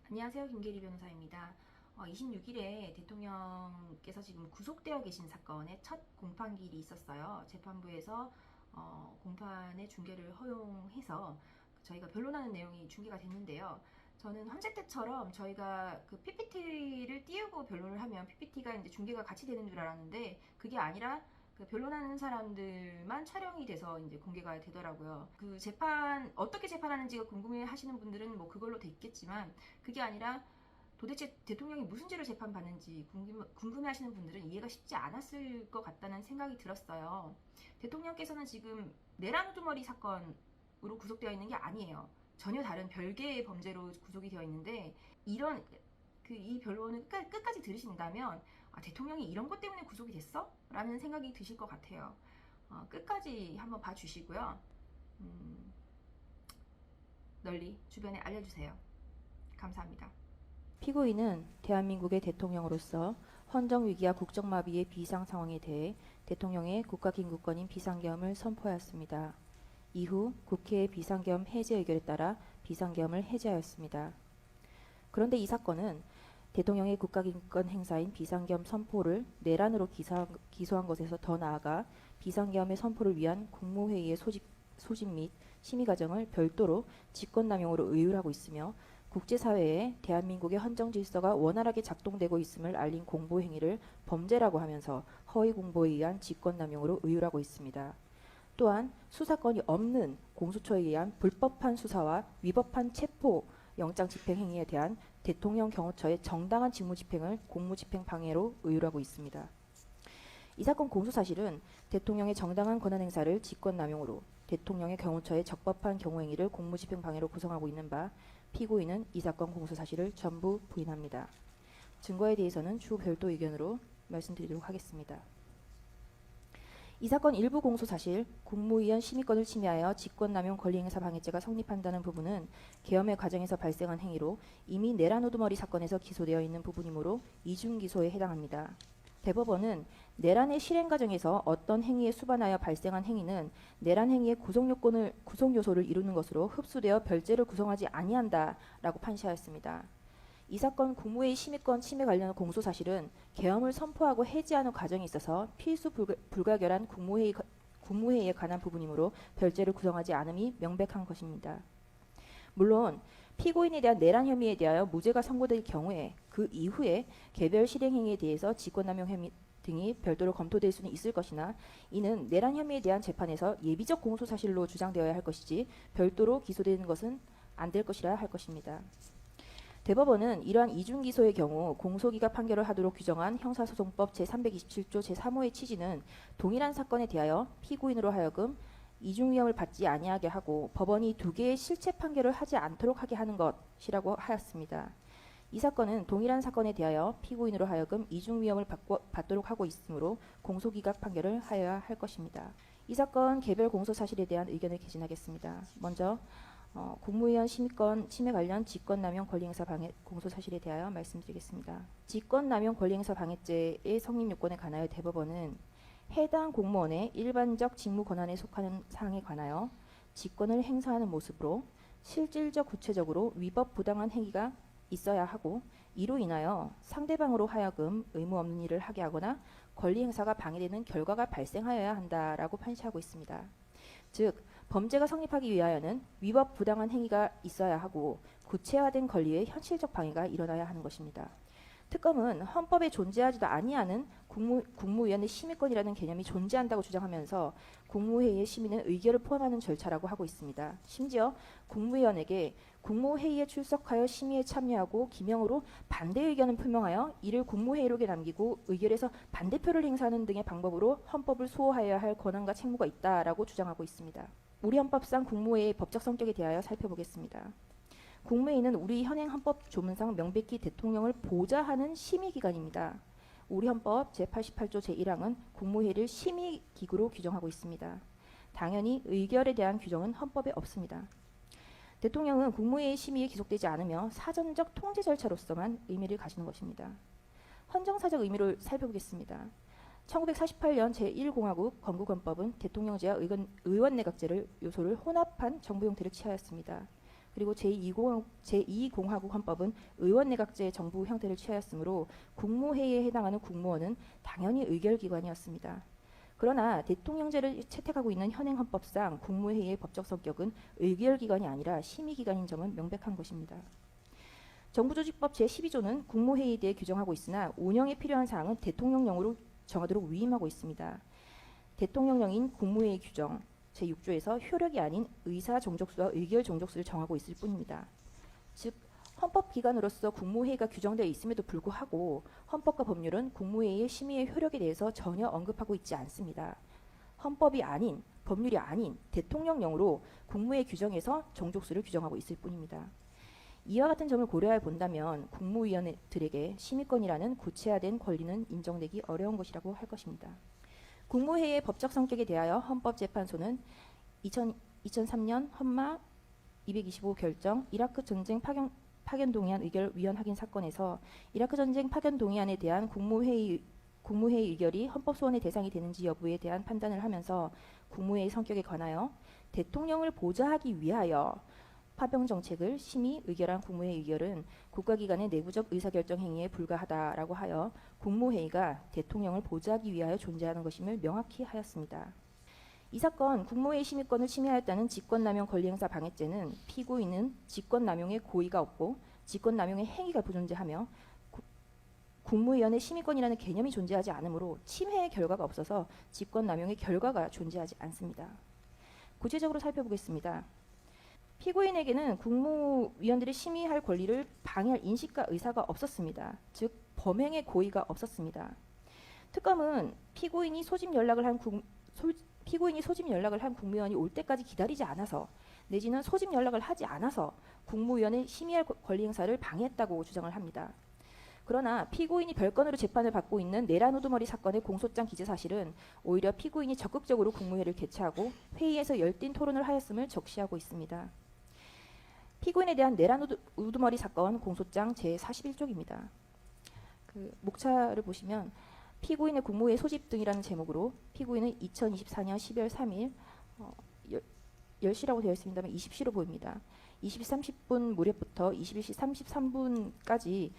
안녕하세요. 김계리 변호사입니다. 26일에 대통령께서 지금 구속되어 계신 사건의 첫 공판기일이 있었어요. 재판부에서 공판의 중계를 허용해서 저희가 변론하는 내용이 중계가 됐는데요. 저는 헌재 때처럼 저희가 그 PPT를 띄우고 변론을 하면 PPT가 이제 중계가 같이 되는 줄 알았는데 그게 아니라 그 변론하는 사람들만 촬영이 돼서 이제 공개가 되더라고요. 그 재판 어떻게 재판하는지가 궁금해 하시는 분들은 뭐 그걸로 됐겠지만 그게 아니라 도대체 대통령이 무슨 죄로 재판받는지 궁금해 하시는 분들은 이해가 쉽지 않았을 것 같다는 생각이 들었어요. 대통령께서는 지금 내란 우두머리 사건으로 구속되어 있는 게 아니에요. 전혀 다른 별개의 범죄로 구속이 되어 있는데 이런 이 변론을 끝까지 들으신다면 대통령이 이런 것 때문에 구속이 됐어? 라는 생각이 드실 것 같아요. 끝까지 한번 봐주시고요. 널리 주변에 알려주세요. 감사합니다. 피고인은 대한민국의 대통령으로서 헌정위기와 국정마비의 비상상황에 대해 대통령의 국가긴급권인 비상계엄을 선포하였습니다. 이후 국회의 비상계엄 해제 의결에 따라 비상계엄을 해제하였습니다. 그런데 이 사건은 대통령의 국가긴급권 행사인 비상계엄 선포를 내란으로 기소한 것에서 더 나아가 비상계엄의 선포를 위한 국무회의의 소집 및 심의 과정을 별도로 직권남용으로 의율하고 있으며 국제사회에 대한민국의 헌정질서가 원활하게 작동되고 있음을 알린 공보행위를 범죄라고 하면서 허위공보에 의한 직권남용으로 의율하고 있습니다. 또한 수사권이 없는 공수처에 의한 불법한 수사와 위법한 체포, 영장 집행 행위에 대한 대통령 경호처의 정당한 직무집행을 공무집행 방해로 의율하고 있습니다. 이 사건 공소사실은 대통령의 정당한 권한행사를 직권남용으로 대통령의 경호처의 적법한 경호행위를 공무집행 방해로 구성하고 있는 바 피고인은 이 사건 공소사실을 전부 부인합니다. 증거에 대해서는 추후 별도 의견으로 말씀드리도록 하겠습니다. 이 사건 일부 공소사실 국무위원 심의권을 침해하여 직권남용 권리행사 방해죄가 성립한다는 부분은 계엄의 과정에서 발생한 행위로 이미 내란 우두머리 사건에서 기소되어 있는 부분이므로 이중기소에 해당합니다. 대법원은 내란의 실행 과정에서 어떤 행위에 수반하여 발생한 행위는 내란 행위의 구성요소를 이루는 것으로 흡수되어 별죄를 구성하지 아니한다라고 판시하였습니다. 이 사건 국무회의 심의권 침해 관련 공소사실은 계엄을 선포하고 해제하는 과정에 있어서 필수 불가결한 국무회의에 관한 부분이므로 별죄를 구성하지 않음이 명백한 것입니다. 물론 피고인에 대한 내란 혐의에 대하여 무죄가 선고될 경우에 그 이후에 개별 실행 행위에 대해서 직권남용 혐의 등이 별도로 검토될 수는 있을 것이나 이는 내란 혐의에 대한 재판에서 예비적 공소사실로 주장되어야 할 것이지 별도로 기소되는 것은 안 될 것이라 할 것입니다. 대법원은 이러한 이중기소의 경우 공소기각 판결을 하도록 규정한 형사소송법 제327조 제3호의 취지는 동일한 사건에 대하여 피고인으로 하여금 이중위험을 받지 아니하게 하고 법원이 두 개의 실체 판결을 하지 않도록 하게 하는 것이라고 하였습니다. 이 사건은 동일한 사건에 대하여 피고인으로 하여금 이중위험을 받도록 하고 있으므로 공소기각 판결을 하여야 할 것입니다. 이 사건 개별 공소사실에 대한 의견을 개진하겠습니다. 먼저 국무위원 심의권 침해 관련 직권남용 권리행사 방해 공소사실에 대하여 말씀드리겠습니다. 직권남용 권리행사 방해죄의 성립 요건에 관하여 대법원은 해당 공무원의 일반적 직무 권한에 속하는 사항에 관하여 직권을 행사하는 모습으로 실질적 구체적으로 위법 부당한 행위가 있어야 하고 이로 인하여 상대방으로 하여금 의무 없는 일을 하게 하거나 권리 행사가 방해되는 결과가 발생하여야 한다라고 판시하고 있습니다. 즉 범죄가 성립하기 위하여는 위법 부당한 행위가 있어야 하고 구체화된 권리의 현실적 방해가 일어나야 하는 것입니다. 특검은 헌법에 존재하지도 아니하는 국무위원의 심의권이라는 개념이 존재한다고 주장하면서 국무회의의 심의는 의결을 포함하는 절차라고 하고 있습니다. 심지어 국무위원에게 국무회의에 출석하여 심의에 참여하고 기명으로 반대 의견을 표명하여 이를 국무회의록에 남기고 의결에서 반대표를 행사하는 등의 방법으로 헌법을 수호하여야 할 권한과 책무가 있다라고 주장하고 있습니다. 우리 헌법상 국무회의의 법적 성격에 대하여 살펴보겠습니다. 국무회의는 우리 현행 헌법 조문상 명백히 대통령을 보좌하는 심의기관입니다. 우리 헌법 제88조 제1항은 국무회의를 심의기구로 규정하고 있습니다. 당연히 의결에 대한 규정은 헌법에 없습니다. 대통령은 국무회의 심의에 기속되지 않으며 사전적 통제 절차로서만 의미를 가지는 것입니다. 헌정사적 의미를 살펴보겠습니다. 1948년 제1공화국 건국헌법은 대통령제와 의원내각제를 요소를 혼합한 정부 형태를 취하였습니다. 그리고 제2공화국 헌법은 의원내각제 정부 형태를 취하였으므로 국무회의에 해당하는 국무원은 당연히 의결기관이었습니다. 그러나 대통령제를 채택하고 있는 현행 헌법상 국무회의의 법적 성격은 의결기관이 아니라 심의기관인 점은 명백한 것입니다. 정부조직법 제12조는 국무회의에 대해 규정하고 있으나 운영에 필요한 사항은 대통령령으로 정하도록 위임하고 있습니다. 대통령령인 국무회의 규정 제6조에서 효력이 아닌 의사 종족수와 의결 종족수를 정하고 있을 뿐입니다. 즉 헌법기관으로서 국무회의가 규정되어 있음에도 불구하고 헌법과 법률은 국무회의의 심의의 효력에 대해서 전혀 언급하고 있지 않습니다. 헌법이 아닌 법률이 아닌 대통령령으로 국무회의 규정에서 종족수를 규정하고 있을 뿐입니다. 이와 같은 점을 고려해 본다면 국무위원들에게 심의권이라는 구체화된 권리는 인정되기 어려운 것이라고 할 것입니다. 국무회의의 법적 성격에 대하여 헌법재판소는 2003년 헌마 225 결정 이라크 전쟁 파견 동의안 의결 위헌 확인 사건에서 이라크 전쟁 파견 동의안에 대한 국무회의 의결이 헌법 소원의 대상이 되는지 여부에 대한 판단을 하면서 국무회의 성격에 관하여 대통령을 보좌하기 위하여 파병 정책을 심의 의결한 국무회의 의결은 국가기관의 내부적 의사결정 행위에 불과하다라고 하여 국무회의가 대통령을 보좌하기 위하여 존재하는 것임을 명확히 하였습니다. 이 사건 국무회의 심의권을 침해하였다는 직권남용 권리행사 방해죄는 피고인은 직권남용의 고의가 없고 직권남용의 행위가 부존재하며 국무위원회 심의권이라는 개념이 존재하지 않으므로 침해의 결과가 없어서 직권남용의 결과가 존재하지 않습니다. 구체적으로 살펴보겠습니다. 피고인에게는 국무위원들이 심의할 권리를 방해할 인식과 의사가 없었습니다. 즉 범행의 고의가 없었습니다. 특검은 피고인이 소집 연락을 한 국무위원이 올 때까지 기다리지 않아서 내지는 소집 연락을 하지 않아서 국무위원의 심의할 권리 행사를 방해했다고 주장을 합니다. 그러나 피고인이 별건으로 재판을 받고 있는 내란 우두머리 사건의 공소장 기재 사실은 오히려 피고인이 적극적으로 국무회의를 개최하고 회의에서 열띤 토론을 하였음을 적시하고 있습니다. 피고인에 대한 내란 우두머리 사건 공소장 제41쪽입니다. 그 목차를 보시면 피고인의 국무회의 소집 등이라는 제목으로 피고인은 2024년 12월 3일 10시라고 되어 있습니다만 20시로 보입니다. 20시 30분 무렵부터 21시 33분까지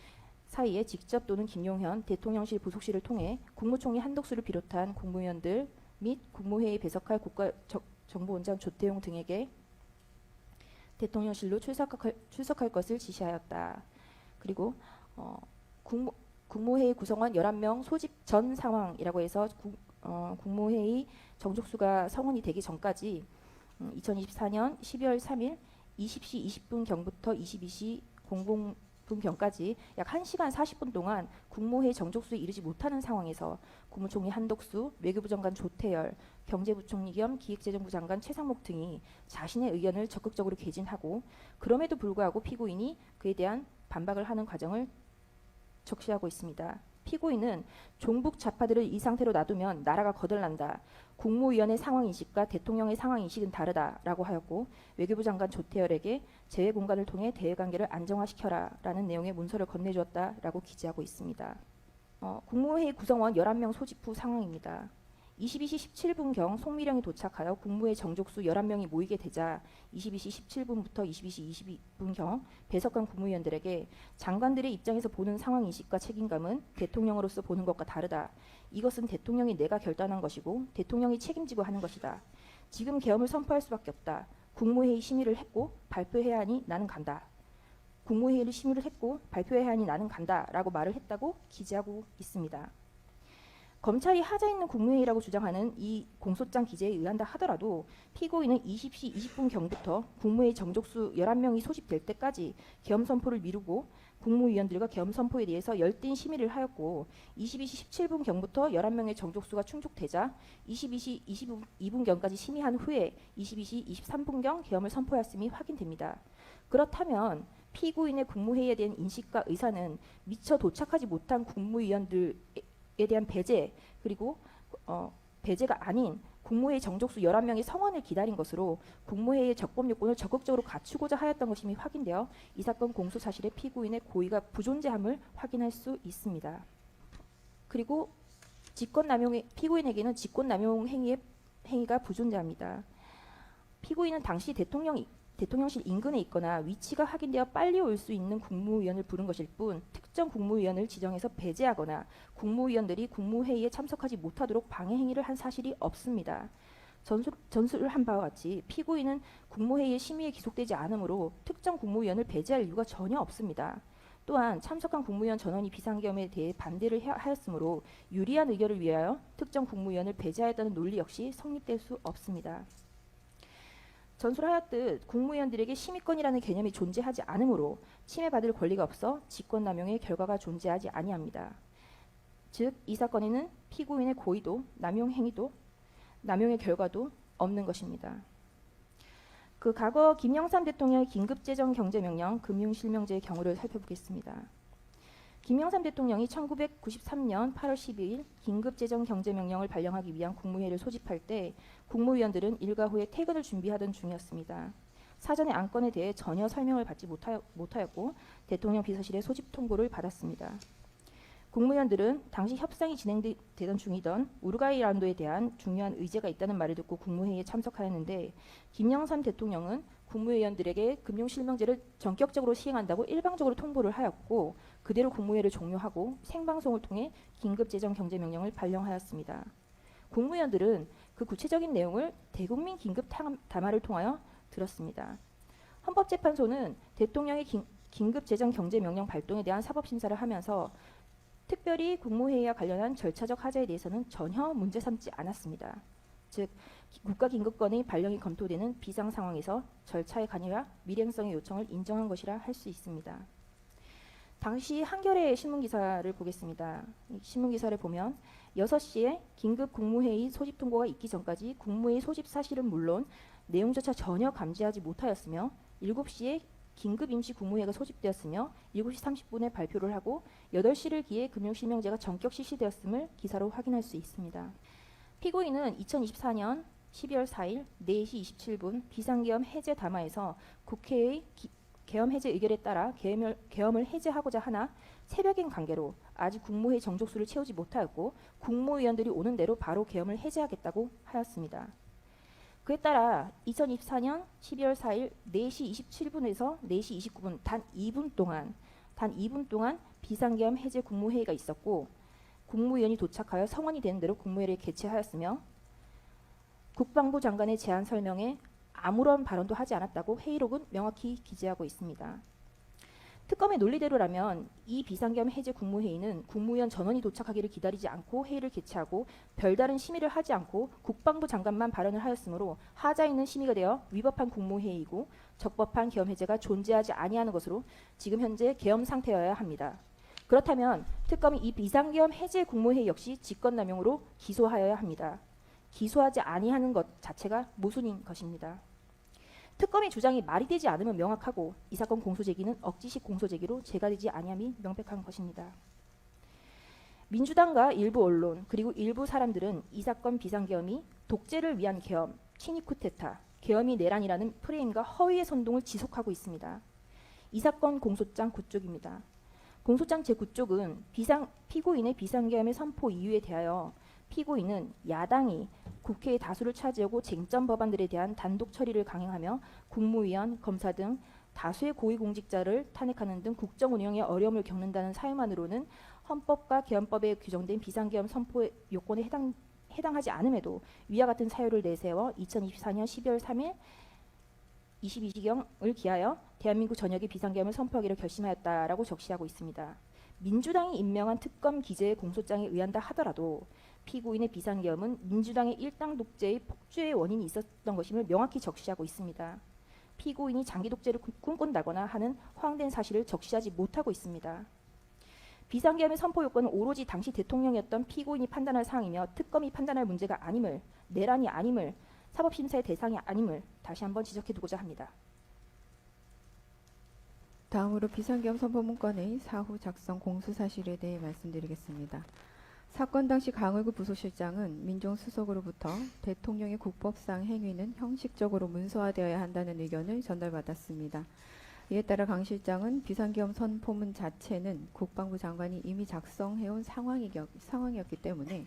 사이에 직접 또는 김용현 대통령실 부속실을 통해 국무총리 한덕수를 비롯한 국무위원들 및 국무회의 배석할 국가정보원장 조태용 등에게 대통령실로 출석할 것을 지시하였다. 그리고 국무회의 구성원 11명 소집 전 상황이라고 해서 국무회의 정족수가 성원이 되기 전까지 2024년 12월 3일 20시 20분경부터 22시 00분경까지 약 1시간 40분 동안 국무회의 정족수에 이르지 못하는 상황에서 국무총리 한덕수, 외교부 장관 조태열, 경제부총리 겸 기획재정부 장관 최상목 등이 자신의 의견을 적극적으로 개진하고 그럼에도 불구하고 피고인이 그에 대한 반박을 하는 과정을 적시하고 있습니다. 피고인은 종북 좌파들을 이 상태로 놔두면 나라가 거덜난다. 국무위원의 상황인식과 대통령의 상황인식은 다르다라고 하였고 외교부 장관 조태열에게 재외 공간을 통해 대외관계를 안정화시켜라 라는 내용의 문서를 건네주었다라고 기재하고 있습니다. 국무회의 구성원 11명 소집 후 상황입니다. 22시 17분경 송미령이 도착하여 국무회의 정족수 11명이 모이게 되자 22시 17분부터 22시 22분경 배석한 국무위원들에게 장관들의 입장에서 보는 상황인식과 책임감은 대통령으로서 보는 것과 다르다. 이것은 대통령이 내가 결단한 것이고 대통령이 책임지고 하는 것이다. 지금 계엄을 선포할 수밖에 없다. 국무회의 심의를 했고 발표해야 하니 나는 간다. 국무회의를 심의를 했고 발표해야 하니 나는 간다 라고 말을 했다고 기재하고 있습니다. 검찰이 하자 있는 국무회의라고 주장하는 이 공소장 기재에 의한다 하더라도 피고인은 20시 20분경부터 국무회의 정족수 11명이 소집될 때까지 계엄 선포를 미루고 국무위원들과 계엄 선포에 대해서 열띤 심의를 하였고 22시 17분경부터 11명의 정족수가 충족되자 22시 22분경까지 심의한 후에 22시 23분경 계엄을 선포했음이 확인됩니다. 그렇다면 피고인의 국무회의에 대한 인식과 의사는 미처 도착하지 못한 국무위원들에 대한 배제 그리고 배제가 아닌 국무회의 정족수 11명의 성원을 기다린 것으로 국무회의의 적법 요건을 적극적으로 갖추고자 하였던 것임이 확인되어 이 사건 공소 사실의 피고인의 고의가 부존재함을 확인할 수 있습니다. 그리고 피고인에게는 직권남용 행위가 부존재합니다. 피고인은 당시 대통령실 인근에 있거나 위치가 확인되어 빨리 올 수 있는 국무위원을 부른 것일 뿐 특정 국무위원을 지정해서 배제하거나 국무위원들이 국무회의에 참석하지 못하도록 방해 행위를 한 사실이 없습니다. 전술한 바와 같이 피고인은 국무회의의 심의에 기속되지 않으므로 특정 국무위원을 배제할 이유가 전혀 없습니다. 또한 참석한 국무위원 전원이 비상계엄에 대해 반대를 하였으므로 유리한 의결을 위하여 특정 국무위원을 배제하였다는 논리 역시 성립될 수 없습니다. 전술하였듯 국무위원들에게 심의권이라는 개념이 존재하지 않으므로 침해받을 권리가 없어 직권남용의 결과가 존재하지 아니합니다. 즉, 이 사건에는 피고인의 고의도, 남용 행위도, 남용의 결과도 없는 것입니다. 그 과거 김영삼 대통령의 긴급재정경제명령 금융실명제의 경우를 살펴보겠습니다. 김영삼 대통령이 1993년 8월 12일 긴급재정경제명령을 발령하기 위한 국무회의를 소집할 때 국무위원들은 일과 후에 퇴근을 준비하던 중이었습니다. 사전에 안건에 대해 전혀 설명을 받지 못하였고 대통령 비서실의 소집 통보를 받았습니다. 국무위원들은 당시 협상이 진행되던 중이던 우루과이 라운드에 대한 중요한 의제가 있다는 말을 듣고 국무회의에 참석하였는데 김영삼 대통령은 국무위원들에게 금융실명제를 전격적으로 시행한다고 일방적으로 통보를 하였고 그대로 국무회의를 종료하고 생방송을 통해 긴급재정경제명령을 발령하였습니다. 국무위원들은 그 구체적인 내용을 대국민 긴급 담화를 통하여 들었습니다. 헌법재판소는 대통령의 긴급재정경제명령 발동에 대한 사법심사를 하면서 특별히 국무회의와 관련한 절차적 하자에 대해서는 전혀 문제 삼지 않았습니다. 즉, 국가긴급권의 발령이 검토되는 비상 상황에서 절차의 관여와 밀행성의 요청을 인정한 것이라 할 수 있습니다. 당시 한겨레 신문기사를 보겠습니다. 이 신문기사를 보면 6시에 긴급 국무회의 소집 통보가 있기 전까지 국무회의 소집 사실은 물론 내용조차 전혀 감지하지 못하였으며 7시에 긴급 임시 국무회의가 소집되었으며 7시 30분에 발표를 하고 8시를 기해 금융실명제가 전격 실시되었음을 기사로 확인할 수 있습니다. 피고인은 2024년 12월 4일 4시 27분 비상계엄 해제 담화에서 국회의 계엄 해제 의결에 따라 계엄을 해제하고자 하나 새벽인 관계로 아직 국무회의 정족수를 채우지 못하였고 국무위원들이 오는 대로 바로 계엄을 해제하겠다고 하였습니다. 그에 따라 2024년 12월 4일 4시 27분에서 4시 29분 단 2분 동안 비상계엄 해제 국무회의가 있었고 국무위원이 도착하여 성원이 되는 대로 국무회의를 개최하였으며 국방부 장관의 제안 설명에 아무런 발언도 하지 않았다고 회의록은 명확히 기재하고 있습니다. 특검의 논리대로라면 이 비상계엄 해제 국무회의는 국무위원 전원이 도착하기를 기다리지 않고 회의를 개최하고 별다른 심의를 하지 않고 국방부 장관만 발언을 하였으므로 하자 있는 심의가 되어 위법한 국무회의이고 적법한 계엄 해제가 존재하지 아니하는 것으로 지금 현재 계엄 상태여야 합니다. 그렇다면 특검이 이 비상계엄 해제 국무회의 역시 직권남용으로 기소하여야 합니다. 기소하지 아니하는 것 자체가 모순인 것입니다. 특검의 주장이 말이 되지 않으면 명확하고 이 사건 공소제기는 억지식 공소제기로 제기되지 아니함이 명백한 것입니다. 민주당과 일부 언론 그리고 일부 사람들은 이 사건 비상계엄이 독재를 위한 계엄, 친위 쿠데타, 계엄이 내란이라는 프레임과 허위의 선동을 지속하고 있습니다. 이 사건 공소장 9쪽입니다. 공소장 제9쪽은 피고인의 비상계엄의 선포 이유에 대하여 피고인은 야당이 국회의 다수를 차지하고 쟁점 법안들에 대한 단독 처리를 강행하며 국무위원, 검사 등 다수의 고위공직자를 탄핵하는 등 국정 운영에 어려움을 겪는다는 사유만으로는 헌법과 계엄법에 규정된 비상계엄 선포 요건에 해당하지 않음에도 위와 같은 사유를 내세워 2024년 12월 3일 22시경을 기하여 대한민국 전역에 비상계엄을 선포하기로 결심하였다라고 적시하고 있습니다. 민주당이 임명한 특검 기재의 공소장에 의한다 하더라도 피고인의 비상계엄은 민주당의 일당 독재의 폭주의 원인이 있었던 것임을 명확히 적시하고 있습니다. 피고인이 장기 독재를 꿈꾼다거나 하는 허황된 사실을 적시하지 못하고 있습니다. 비상계엄의 선포 요건은 오로지 당시 대통령이었던 피고인이 판단할 사항이며 특검이 판단할 문제가 아님을, 내란이 아님을, 사법심사의 대상이 아님을 다시 한번 지적해두고자 합니다. 다음으로 비상계엄 선포 문건의 사후 작성 공수 사실에 대해 말씀드리겠습니다. 사건 당시 강의구 부소실장은 민정수석으로부터 대통령의 국법상 행위는 형식적으로 문서화되어야 한다는 의견을 전달받았습니다. 이에 따라 강 실장은 비상계엄 선포문 자체는 국방부 장관이 이미 작성해온 상황이었기 때문에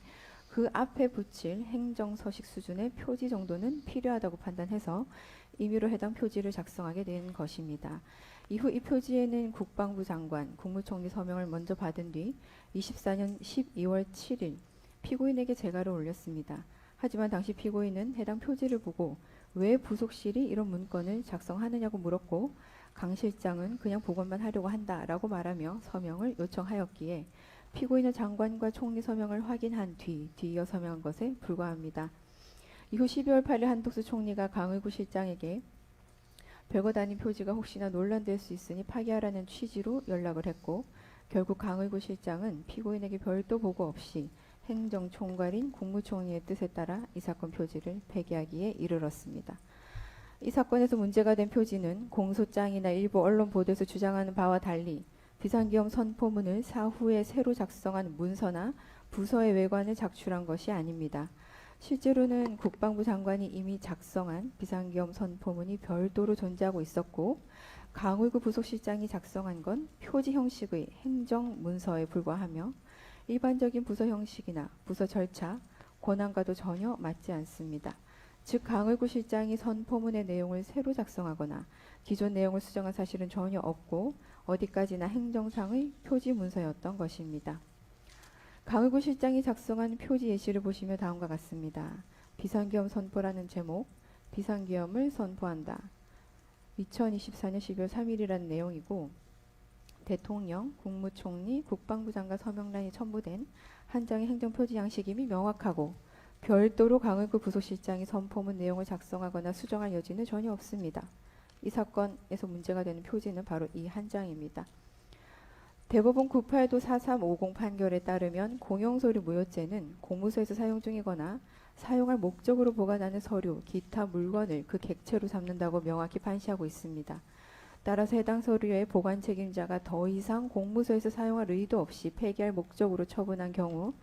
그 앞에 붙일 행정서식 수준의 표지 정도는 필요하다고 판단해서 임의로 해당 표지를 작성하게 된 것입니다. 이후 이 표지에는 국방부 장관, 국무총리 서명을 먼저 받은 뒤 24년 12월 7일 피고인에게 재가를 올렸습니다. 하지만 당시 피고인은 해당 표지를 보고 왜 부속실이 이런 문건을 작성하느냐고 물었고 강 실장은 그냥 복원만 하려고 한다라고 말하며 서명을 요청하였기에 피고인은 장관과 총리 서명을 확인한 뒤이어 서명한 것에 불과합니다. 이후 12월 8일 한덕수 총리가 강의구 실장에게 별것 아닌 표지가 혹시나 논란될 수 있으니 파기하라는 취지로 연락을 했고 결국 강의구 실장은 피고인에게 별도 보고 없이 행정총괄인 국무총리의 뜻에 따라 이 사건 표지를 폐기하기에 이르렀습니다. 이 사건에서 문제가 된 표지는 공소장이나 일부 언론 보도에서 주장하는 바와 달리 비상계엄 선포문을 사후에 새로 작성한 문서나 부서의 외관을 작출한 것이 아닙니다. 실제로는 국방부 장관이 이미 작성한 비상계엄 선포문이 별도로 존재하고 있었고 강의구 부속실장이 작성한 건 표지 형식의 행정문서에 불과하며 일반적인 부서 형식이나 부서 절차, 권한과도 전혀 맞지 않습니다. 즉 강의구 실장이 선포문의 내용을 새로 작성하거나 기존 내용을 수정한 사실은 전혀 없고 어디까지나 행정상의 표지 문서였던 것입니다. 강의구 실장이 작성한 표지 예시를 보시면 다음과 같습니다. 비상계엄 선포라는 제목, 비상계엄을 선포한다. 2024년 12월 3일이라는 내용이고 대통령, 국무총리, 국방부 장관 서명란이 첨부된 한 장의 행정표지 양식임이 명확하고 별도로 강의구 부속실장이 선포문 내용을 작성하거나 수정할 여지는 전혀 없습니다. 이 사건에서 문제가 되는 표지는 바로 이 한 장입니다. 대법원 98도 4350 판결에 따르면 공용서류 무효죄는 공무소에서 사용 중이거나 사용할 목적으로 보관하는 서류, 기타 물건을 그 객체로 삼는다고 명확히 판시하고 있습니다. 따라서 해당 서류의 보관 책임자가 더 이상 공무소에서 사용할 의도 없이 폐기할 목적으로 처분한 경우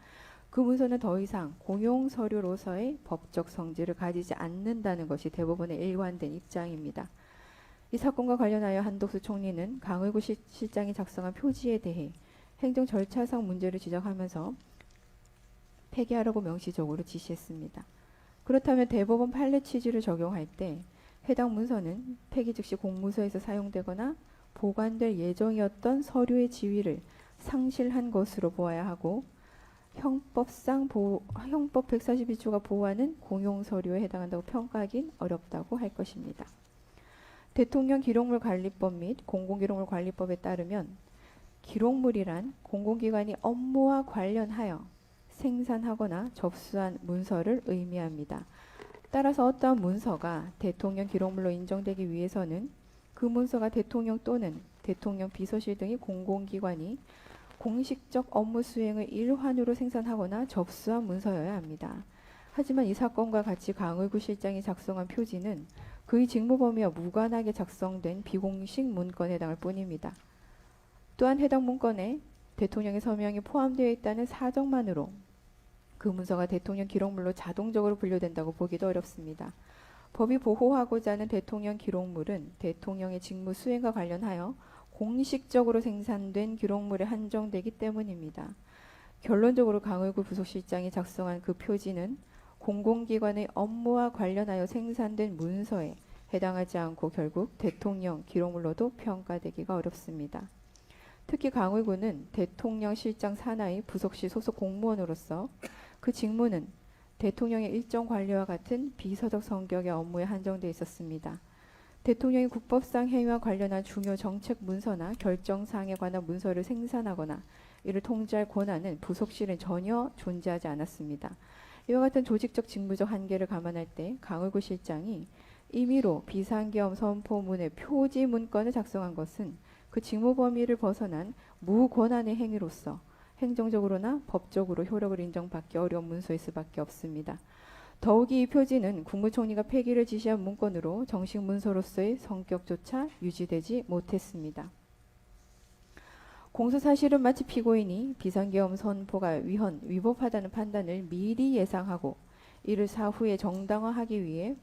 그 문서는 더 이상 공용서류로서의 법적 성질을 가지지 않는다는 것이 대법원의 일관된 입장입니다. 이 사건과 관련하여 한덕수 총리는 강의구 실장이 작성한 표지에 대해 행정 절차상 문제를 지적하면서 폐기하라고 명시적으로 지시했습니다. 그렇다면 대법원 판례 취지를 적용할 때 해당 문서는 폐기 즉시 공무소에서 사용되거나 보관될 예정이었던 서류의 지위를 상실한 것으로 보아야 하고 형법 142조가 보호하는 공용서류에 해당한다고 평가하긴 어렵다고 할 것입니다. 대통령 기록물 관리법 및 공공기록물 관리법에 따르면 기록물이란 공공기관이 업무와 관련하여 생산하거나 접수한 문서를 의미합니다. 따라서 어떠한 문서가 대통령 기록물로 인정되기 위해서는 그 문서가 대통령 또는 대통령 비서실 등의 공공기관이 공식적 업무 수행의 일환으로 생산하거나 접수한 문서여야 합니다. 하지만 이 사건과 같이 강의구 실장이 작성한 표지는 그의 직무 범위와 무관하게 작성된 비공식 문건에 해당할 뿐입니다. 또한 해당 문건에 대통령의 서명이 포함되어 있다는 사정만으로 그 문서가 대통령 기록물로 자동적으로 분류된다고 보기도 어렵습니다. 법이 보호하고자 하는 대통령 기록물은 대통령의 직무 수행과 관련하여 공식적으로 생산된 기록물에 한정되기 때문입니다. 결론적으로 강의구 부속실장이 작성한 그 표지는 공공기관의 업무와 관련하여 생산된 문서에 해당하지 않고 결국 대통령 기록물로도 평가되기가 어렵습니다. 특히 강의구는 대통령 실장 산하의 부속실 소속 공무원으로서 그 직무는 대통령의 일정 관리와 같은 비서적 성격의 업무에 한정되어 있었습니다. 대통령이 국법상 행위와 관련한 중요 정책 문서나 결정사항에 관한 문서를 생산하거나 이를 통제할 권한은 부속실은 전혀 존재하지 않았습니다. 이와 같은 조직적 직무적 한계를 감안할 때 강의구 실장이 임의로 비상계엄 선포문의 표지 문건을 작성한 것은 그 직무 범위를 벗어난 무권한의 행위로서 행정적으로나 법적으로 효력을 인정받기 어려운 문서일 수밖에 없습니다. 더욱이 이 표지는 국무총리가 폐기를 지시한 문건으로 정식 문서로서의 성격조차 유지되지 못했습니다. 공소사실은 마치 피고인이 비상계엄 선포가 위법하다는 판단을 미리 예상하고 이를 사후에 정당화하기 위해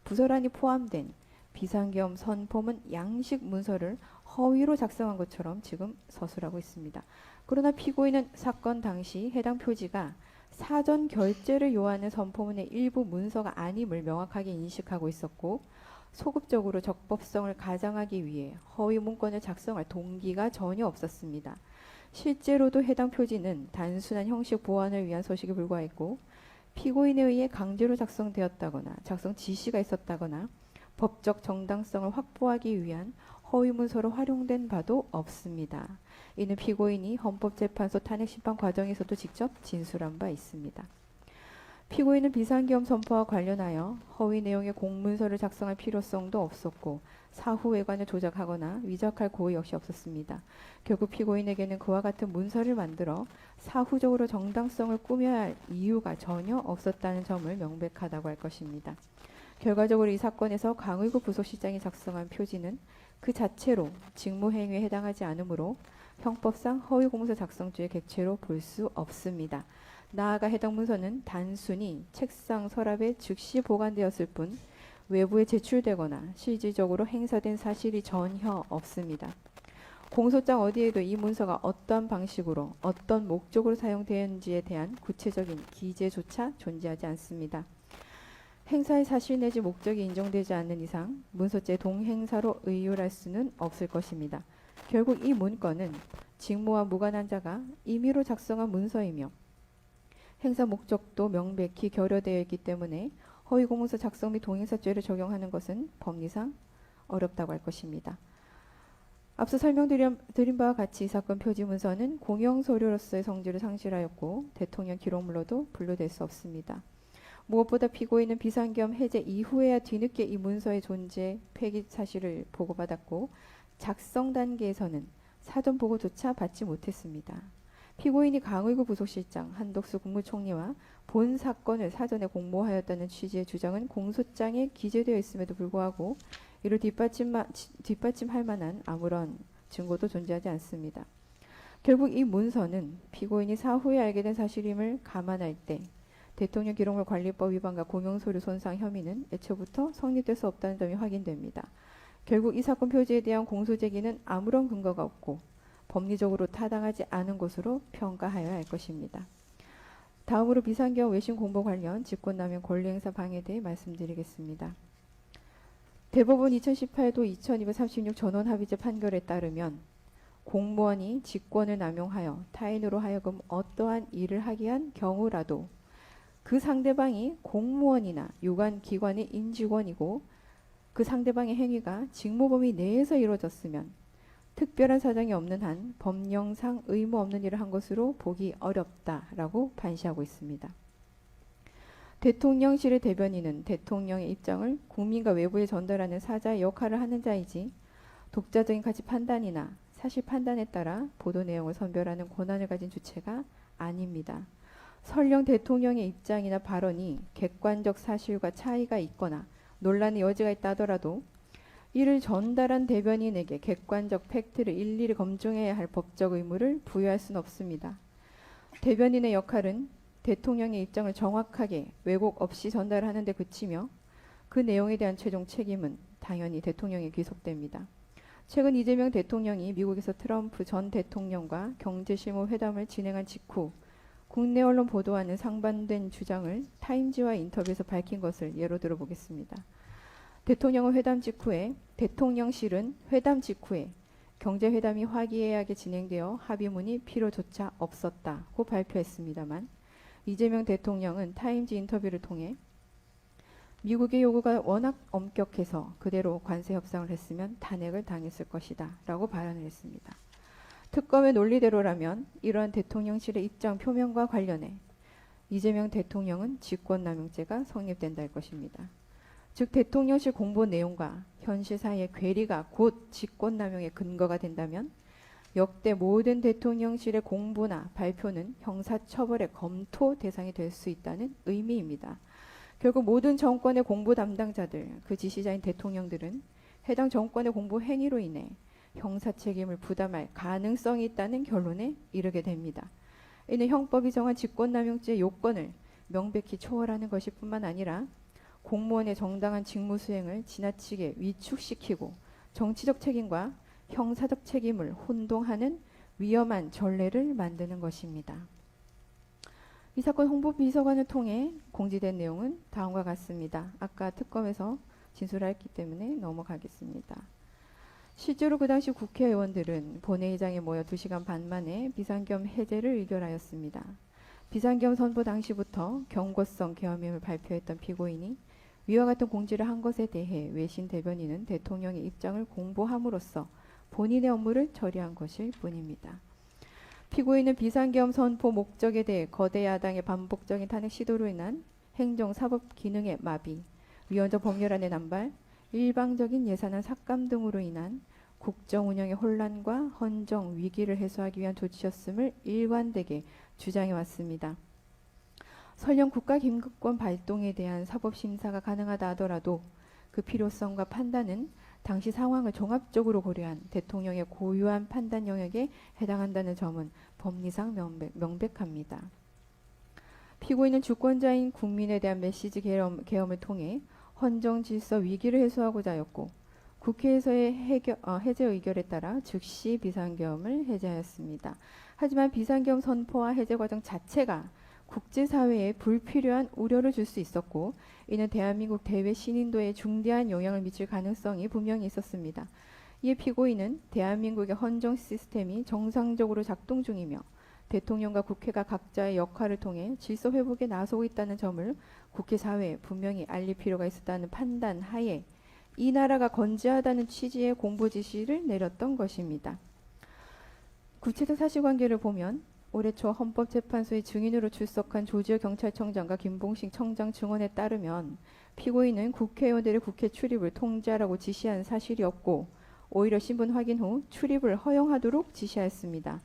부서란이 포함된 비상계엄 선포문 양식 문서를 허위로 작성한 것처럼 지금 서술하고 있습니다. 그러나 피고인은 사건 당시 해당 표지가 사전 결재를 요하는 선포문의 일부 문서가 아님을 명확하게 인식하고 있었고 소급적으로 적법성을 가장하기 위해 허위 문건을 작성할 동기가 전혀 없었습니다. 실제로도 해당 표지는 단순한 형식 보완을 위한 서식에 불과했고 피고인에 의해 강제로 작성되었다거나 작성 지시가 있었다거나 법적 정당성을 확보하기 위한 허위 문서로 활용된 바도 없습니다. 이는 피고인이 헌법재판소 탄핵심판 과정에서도 직접 진술한 바 있습니다. 피고인은 비상계엄 선포와 관련하여 허위 내용의 공문서를 작성할 필요성도 없었고 사후 외관을 조작하거나 위작할 고의 역시 없었습니다. 결국 피고인에게는 그와 같은 문서를 만들어 사후적으로 정당성을 꾸며야 할 이유가 전혀 없었다는 점을 명백하다고 할 것입니다. 결과적으로 이 사건에서 강의구 부속실장이 작성한 표지는 그 자체로 직무행위에 해당하지 않으므로 형법상 허위공문서 작성죄의 객체로 볼 수 없습니다. 나아가 해당 문서는 단순히 책상 서랍에 즉시 보관되었을 뿐 외부에 제출되거나 실질적으로 행사된 사실이 전혀 없습니다. 공소장 어디에도 이 문서가 어떤 방식으로 어떤 목적으로 사용되었는지에 대한 구체적인 기재조차 존재하지 않습니다. 행사의 사실 내지 목적이 인정되지 않는 이상 문서죄 동행사로 의율할 수는 없을 것입니다. 결국 이 문건은 직무와 무관한 자가 임의로 작성한 문서이며 행사 목적도 명백히 결여되어 있기 때문에 허위공문서 작성 및 동행사죄를 적용하는 것은 법리상 어렵다고 할 것입니다. 앞서 설명드린 바와 같이 이 사건 표지문서는 공영서류로서의 성질을 상실하였고 대통령 기록물로도 분류될 수 없습니다. 무엇보다 피고인은 비상계엄 해제 이후에야 뒤늦게 이 문서의 존재, 폐기 사실을 보고받았고 작성 단계에서는 사전 보고조차 받지 못했습니다. 피고인이 강의구 부속실장, 한덕수 국무총리와 본 사건을 사전에 공모하였다는 취지의 주장은 공소장에 기재되어 있음에도 불구하고 이를 뒷받침할 만한 아무런 증거도 존재하지 않습니다. 결국 이 문서는 피고인이 사후에 알게 된 사실임을 감안할 때 대통령 기록물 관리법 위반과 공용서류 손상 혐의는 애초부터 성립될 수 없다는 점이 확인됩니다. 결국 이 사건 표지에 대한 공소 제기는 아무런 근거가 없고 법리적으로 타당하지 않은 것으로 평가하여야 할 것입니다. 다음으로 비상계엄 외신 공보 관련 직권남용 권리행사 방해에 대해 말씀드리겠습니다. 대법원 2018도 2236 전원합의체 판결에 따르면 공무원이 직권을 남용하여 타인으로 하여금 어떠한 일을 하게 한 경우라도 그 상대방이 공무원이나 유관기관의 임직원이고 그 상대방의 행위가 직무범위 내에서 이루어졌으면 특별한 사정이 없는 한 법령상 의무 없는 일을 한 것으로 보기 어렵다라고 판시하고 있습니다. 대통령실의 대변인은 대통령의 입장을 국민과 외부에 전달하는 사자의 역할을 하는 자이지 독자적인 가치 판단이나 사실 판단에 따라 보도 내용을 선별하는 권한을 가진 주체가 아닙니다. 설령 대통령의 입장이나 발언이 객관적 사실과 차이가 있거나 논란의 여지가 있다 하더라도 이를 전달한 대변인에게 객관적 팩트를 일일이 검증해야 할 법적 의무를 부여할 수는 없습니다. 대변인의 역할은 대통령의 입장을 정확하게 왜곡 없이 전달하는 데 그치며 그 내용에 대한 최종 책임은 당연히 대통령에 귀속됩니다. 최근 이재명 대통령이 미국에서 트럼프 전 대통령과 경제실무 회담을 진행한 직후 국내 언론 보도와는 상반된 주장을 타임지와 인터뷰에서 밝힌 것을 예로 들어보겠습니다. 대통령은 회담 직후에 대통령실은 회담 직후에 경제회담이 화기애애하게 진행되어 합의문이 필요조차 없었다고 발표했습니다만 이재명 대통령은 타임지 인터뷰를 통해 미국의 요구가 워낙 엄격해서 그대로 관세 협상을 했으면 탄핵을 당했을 것이다 라고 발언을 했습니다. 특검의 논리대로라면 이러한 대통령실의 입장 표명과 관련해 이재명 대통령은 직권남용죄가 성립된다 할 것입니다. 즉 대통령실 공보 내용과 현실 사이의 괴리가 곧 직권남용의 근거가 된다면 역대 모든 대통령실의 공보나 발표는 형사처벌의 검토 대상이 될 수 있다는 의미입니다. 결국 모든 정권의 공보 담당자들, 그 지시자인 대통령들은 해당 정권의 공보 행위로 인해 형사 책임을 부담할 가능성이 있다는 결론에 이르게 됩니다. 이는 형법이 정한 직권남용죄의 요건을 명백히 초월하는 것일 뿐만 아니라 공무원의 정당한 직무 수행을 지나치게 위축시키고 정치적 책임과 형사적 책임을 혼동하는 위험한 전례를 만드는 것입니다. 이 사건 홍보비서관을 통해 공지된 내용은 다음과 같습니다. 아까 특검에서 진술했기 때문에 넘어가겠습니다. 실제로 그 당시 국회의원들은 본회의장에 모여 2시간 반 만에 비상계엄 해제를 의결하였습니다. 비상계엄 선포 당시부터 경고성 계엄임을 발표했던 피고인이 위와 같은 공지를 한 것에 대해 외신 대변인은 대통령의 입장을 공보함으로써 본인의 업무를 처리한 것일 뿐입니다. 피고인은 비상계엄 선포 목적에 대해 거대 야당의 반복적인 탄핵 시도로 인한 행정 사법 기능의 마비, 위헌적 법률안의 남발, 일방적인 예산안 삭감 등으로 인한 국정 운영의 혼란과 헌정 위기를 해소하기 위한 조치였음을 일관되게 주장해 왔습니다. 설령 국가 긴급권 발동에 대한 사법 심사가 가능하다 하더라도 그 필요성과 판단은 당시 상황을 종합적으로 고려한 대통령의 고유한 판단 영역에 해당한다는 점은 법리상 명백합니다. 피고인은 주권자인 국민에 대한 메시지 계엄을 통해 헌정 질서 위기를 해소하고자 하였고 국회에서의 해제 의결에 따라 즉시 비상계엄을 해제하였습니다. 하지만 비상계엄 선포와 해제 과정 자체가 국제사회에 불필요한 우려를 줄 수 있었고 이는 대한민국 대외 신인도에 중대한 영향을 미칠 가능성이 분명히 있었습니다. 이에 피고인은 대한민국의 헌정 시스템이 정상적으로 작동 중이며 대통령과 국회가 각자의 역할을 통해 질서 회복에 나서고 있다는 점을 국회 사회에 분명히 알릴 필요가 있었다는 판단 하에 이 나라가 건재하다는 취지의 공보 지시를 내렸던 것입니다. 구체적 사실관계를 보면 올해 초 헌법재판소의 증인으로 출석한 조지호 경찰청장과 김봉식 청장 증언에 따르면 피고인은 국회의원들의 국회 출입을 통제하라고 지시한 사실이 없고 오히려 신분 확인 후 출입을 허용하도록 지시하였습니다.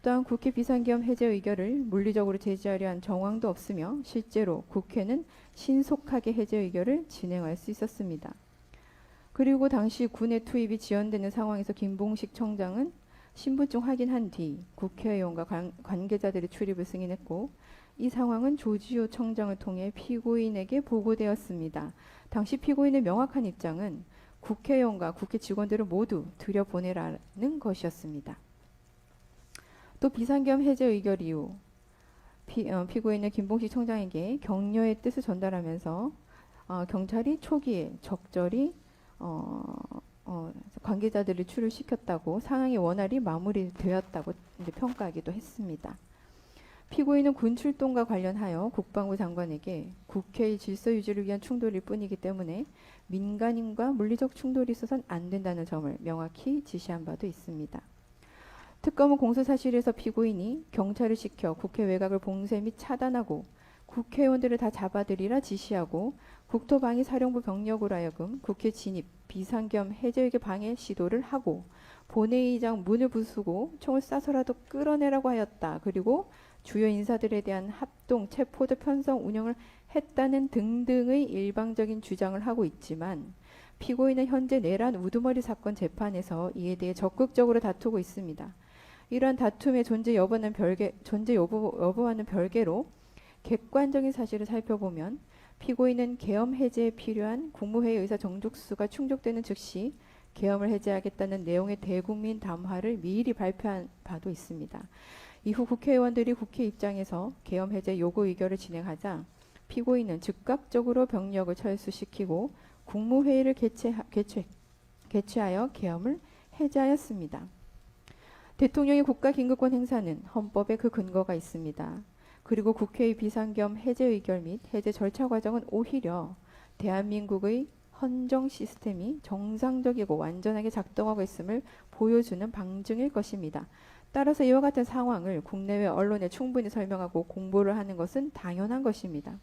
또한 국회 비상계엄 해제 의결을 물리적으로 제지하려 한 정황도 없으며 실제로 국회는 신속하게 해제 의결을 진행할 수 있었습니다. 그리고 당시 군의 투입이 지연되는 상황에서 김봉식 청장은 신분증 확인한 뒤 국회의원과 관계자들의 출입을 승인했고 이 상황은 조지호 청장을 통해 피고인에게 보고되었습니다. 당시 피고인의 명확한 입장은 국회의원과 국회 직원들을 모두 들여보내라는 것이었습니다. 또 비상계엄 해제 의결 이후 피고인은 김봉식 청장에게 격려의 뜻을 전달하면서 경찰이 초기에 적절히 관계자들을 출입시켰다고 상황의 원활히 마무리되었다고 평가하기도 했습니다. 피고인은 군 출동과 관련하여 국방부 장관에게 국회의 질서 유지를 위한 충돌일 뿐이기 때문에 민간인과 물리적 충돌이 있어서는 안 된다는 점을 명확히 지시한 바도 있습니다. 특검은 공소사실에서 피고인이 경찰을 시켜 국회 외곽을 봉쇄 및 차단하고 국회의원들을 다 잡아들이라 지시하고 국토방위 사령부 병력으로 하여금 국회 진입, 비상계엄 해제의결 방해 시도를 하고 본회의장 문을 부수고 총을 쏴서라도 끌어내라고 하였다. 그리고 주요 인사들에 대한 합동, 체포조 편성 운영을 했다는 등등의 일방적인 주장을 하고 있지만 피고인은 현재 내란 우두머리 사건 재판에서 이에 대해 적극적으로 다투고 있습니다. 이러한 다툼의 존재 여부와는 별개로 객관적인 사실을 살펴보면 피고인은 계엄 해제에 필요한 국무회의 의사 정족수가 충족되는 즉시 계엄을 해제하겠다는 내용의 대국민 담화를 미리 발표한 바도 있습니다. 이후 국회의원들이 국회 입장에서 계엄 해제 요구 의결을 진행하자 피고인은 즉각적으로 병력을 철수시키고 국무회의를 개최하여 계엄을 해제하였습니다. 대통령의 국가긴급권 행사는 헌법에 그 근거가 있습니다. 그리고 국회의 비상계엄 해제 의결 및 해제 절차 과정은 오히려 대한민국의 헌정 시스템이 정상적이고 완전하게 작동하고 있음을 보여주는 방증일 것입니다. 따라서 이와 같은 상황을 국내외 언론에 충분히 설명하고 공보를 하는 것은 당연한 것입니다.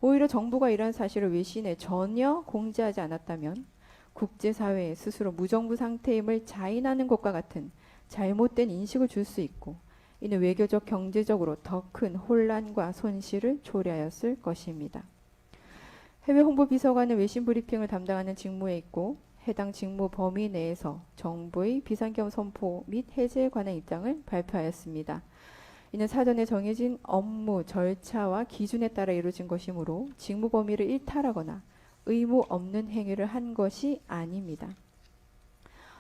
오히려 정부가 이러한 사실을 외신에 전혀 공지하지 않았다면 국제사회에 스스로 무정부 상태임을 자인하는 것과 같은 잘못된 인식을 줄 수 있고 이는 외교적 경제적으로 더 큰 혼란과 손실을 초래하였을 것입니다. 해외 홍보비서관은 외신 브리핑을 담당하는 직무에 있고 해당 직무 범위 내에서 정부의 비상계엄 선포 및 해제에 관한 입장을 발표하였습니다. 이는 사전에 정해진 업무 절차와 기준에 따라 이루어진 것이므로 직무 범위를 일탈하거나 의무 없는 행위를 한 것이 아닙니다.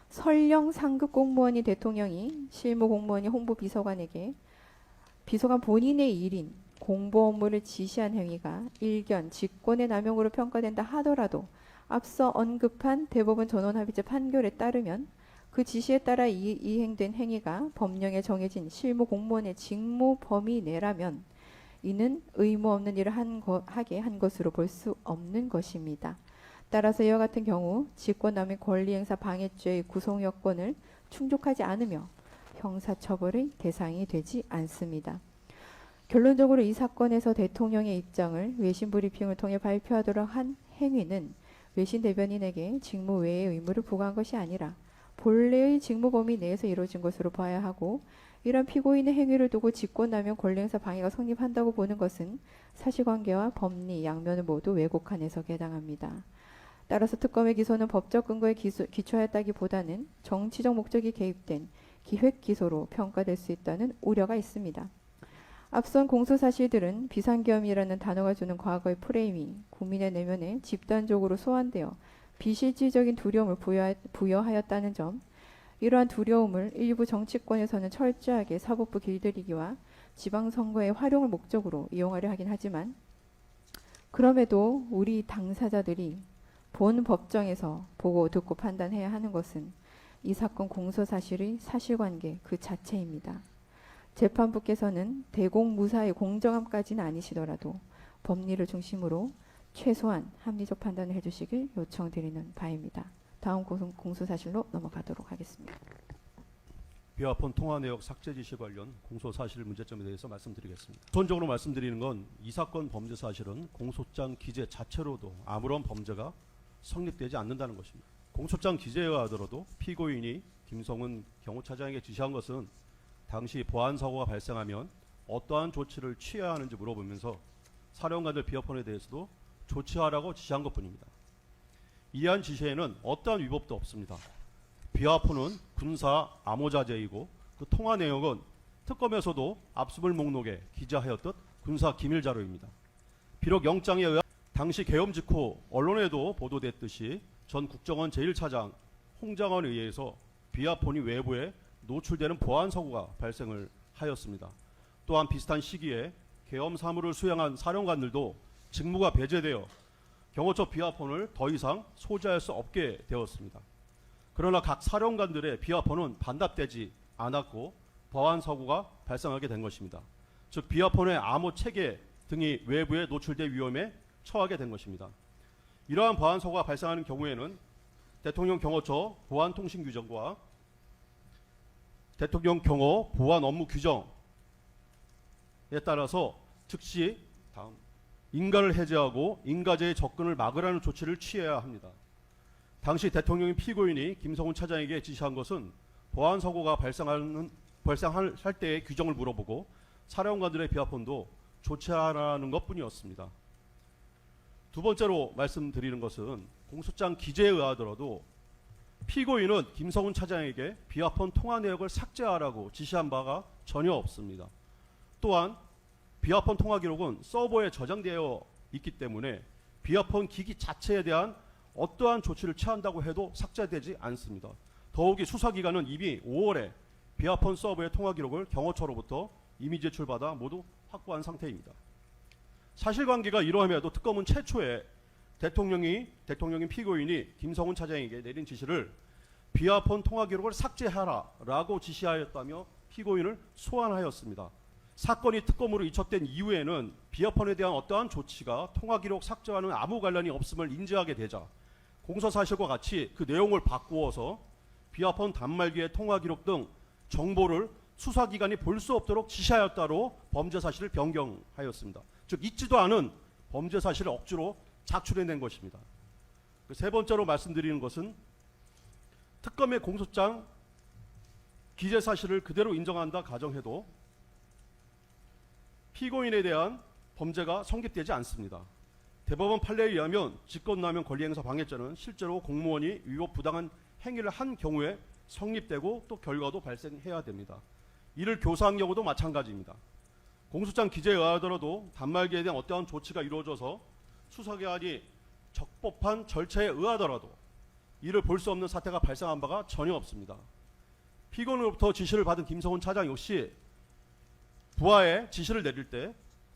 설령 상급 공무원인 대통령이 실무 공무원인 홍보비서관에게 비서관 본인의 일인 공보 업무를 지시한 행위가 일견 직권의 남용으로 평가된다 하더라도 앞서 언급한 대법원 전원합의체 판결에 따르면 그 지시에 따라 이행된 행위가 법령에 정해진 실무 공무원의 직무 범위 내라면 이는 의무 없는 일을 하게 한 것으로 볼 수 없는 것입니다. 따라서 이와 같은 경우 직권남용 권리행사 방해죄의 구성 요건을 충족하지 않으며 형사처벌의 대상이 되지 않습니다. 결론적으로 이 사건에서 대통령의 입장을 외신 브리핑을 통해 발표하도록 한 행위는 외신 대변인에게 직무 외의 의무를 부과한 것이 아니라 본래의 직무 범위 내에서 이루어진 것으로 봐야 하고, 이런 피고인의 행위를 두고 직권남용 권리행사 방해가 성립한다고 보는 것은 사실관계와 법리 양면을 모두 왜곡한 해석에 해당합니다. 따라서 특검의 기소는 법적 근거에 기초하였다기보다는 정치적 목적이 개입된 기획 기소로 평가될 수 있다는 우려가 있습니다. 앞선 공소 사실들은 비상계엄이라는 단어가 주는 과거의 프레임이 국민의 내면에 집단적으로 소환되어 비실질적인 두려움을 부여하였다는 점, 이러한 두려움을 일부 정치권에서는 철저하게 사법부 길들이기와 지방선거의 활용을 목적으로 이용하려 하긴 하지만, 그럼에도 우리 당사자들이 본 법정에서 보고 듣고 판단해야 하는 것은 이 사건 공소 사실의 사실관계 그 자체입니다. 재판부께서는 대공무사의 공정함까지는 아니시더라도 법리를 중심으로 최소한 합리적 판단을 해주시길 요청드리는 바입니다. 다음 공소 사실로 넘어가도록 하겠습니다. 비화폰 통화 내역 삭제 지시 관련 공소 사실 문제점에 대해서 말씀드리겠습니다. 우선적으로 말씀드리는 건 이 사건 범죄 사실은 공소장 기재 자체로도 아무런 범죄가 성립되지 않는다는 것입니다. 공소장 기재에 하더라도 피고인이 김성훈 경호차장에게 지시한 것은 당시 보안 사고가 발생하면 어떠한 조치를 취해야 하는지 물어보면서 사령관들 비화폰에 대해서도 조치하라고 지시한 것뿐입니다. 이러한 지시에는 어떠한 위법도 없습니다. 비화폰은 군사 암호자재이고 그 통화 내용은 특검에서도 압수물 목록에 기재하였듯 군사 기밀 자료입니다. 비록 영장에 의한 당시 계엄 직후 언론에도 보도됐듯이 전 국정원 제1차장 홍장원에 의해서 비화폰이 외부에 노출되는 보안 사고가 발생을 하였습니다. 또한 비슷한 시기에 계엄 사무를 수행한 사령관들도 직무가 배제되어 경호처 비화폰을 더 이상 소지할 수 없게 되었습니다. 그러나 각 사령관들의 비화폰은 반납되지 않았고 보안 사고가 발생하게 된 것입니다. 즉 비화폰의 암호 체계 등이 외부에 노출될 위험에 처하게 된 것입니다. 이러한 보안 사고가 발생하는 경우에는 대통령 경호처 보안 통신 규정과 대통령 경호 보안 업무 규정에 따라서 즉시 인가를 해제하고 인가제의 접근을 막으라는 조치를 취해야 합니다. 당시 대통령이 피고인이 김성훈 차장에게 지시한 것은 보안 사고가 발생할 때의 규정을 물어보고 사령관들의 비화폰도 조치하라는 것뿐이었습니다. 두 번째로 말씀드리는 것은 공소장 기재에 의하더라도 피고인은 김성훈 차장에게 비화폰 통화 내역을 삭제하라고 지시한 바가 전혀 없습니다. 또한 비화폰 통화 기록은 서버에 저장되어 있기 때문에 비화폰 기기 자체에 대한 어떠한 조치를 취한다고 해도 삭제되지 않습니다. 더욱이 수사기관은 이미 5월에 비화폰 서버의 통화 기록을 경호처로부터 이미 제출받아 모두 확보한 상태입니다. 사실관계가 이러함에도 특검은 최초에 대통령인 피고인이 김성훈 차장에게 내린 지시를 비화폰 통화 기록을 삭제하라라고 지시하였다며 피고인을 소환하였습니다. 사건이 특검으로 이첩된 이후에는 비화폰에 대한 어떠한 조치가 통화 기록 삭제와는 아무 관련이 없음을 인지하게 되자 공소 사실과 같이 그 내용을 바꾸어서 비화폰 단말기의 통화 기록 등 정보를 수사기관이 볼 수 없도록 지시하였다로 범죄 사실을 변경하였습니다. 즉 있지도 않은 범죄 사실을 억지로 작출해낸 것입니다. 세 번째로 말씀드리는 것은 특검의 공소장 기재 사실을 그대로 인정한다 가정해도 피고인에 대한 범죄가 성립되지 않습니다. 대법원 판례에 의하면 직권남용 권리행사 방해죄는 실제로 공무원이 위법 부당한 행위를 한 경우에 성립되고 또 결과도 발생해야 됩니다. 이를 교사한 경우도 마찬가지입니다. 공소장 기재에 의하더라도 단말기에 대한 어떠한 조치가 이루어져서 수사기관이 적법한 절차에 의하더라도 이를 볼 수 없는 사태가 발생한 바가 전혀 없습니다. 피고인으로부터 지시를 받은 김성훈 차장 역시 부하에 지시를 내릴 때